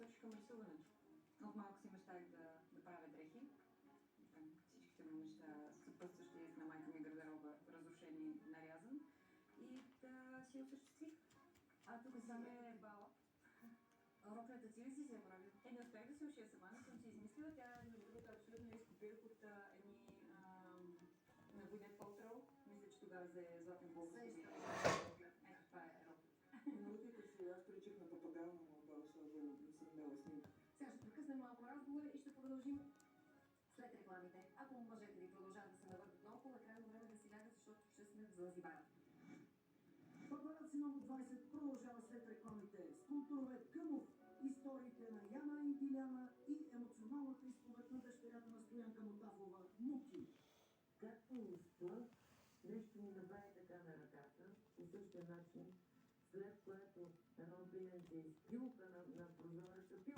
насочи към рисуването. От малко си мечтах да правя дрехи. Там всичките му неща, съпътстващи на майка ми гардероба, разрушен и нарязан. И да си осъществих. А тук само е бала. Роклята ти ли си се прави? Не успях да се ушия сама, не съм си измислила. Тя, между другото, абсолютно я изкопирах от едни на Gwyneth Paltrow. Мисля, че тогава взе златен глобус. Ето това е роклята. Много ти красиво. Аз причих на папагала, но особено не съм дала снимка. Сега ще прекъснем малко разговора и ще продължим след рекламите. Ако мъжете ви продължават да се навъртат наоколо, е крайно време да си лягат, защото ще сме в Занзибар. Папараци много 20 продължава след рекламите с културовед Къмов, историите на Яна и Диляна и емоционалната изповед на дъщерята на Стоянка Мотафова, Муки. Както успях, нещо ми направи така на ръката, по същия начин, след което едно пиленце изпилка на прозореца, пил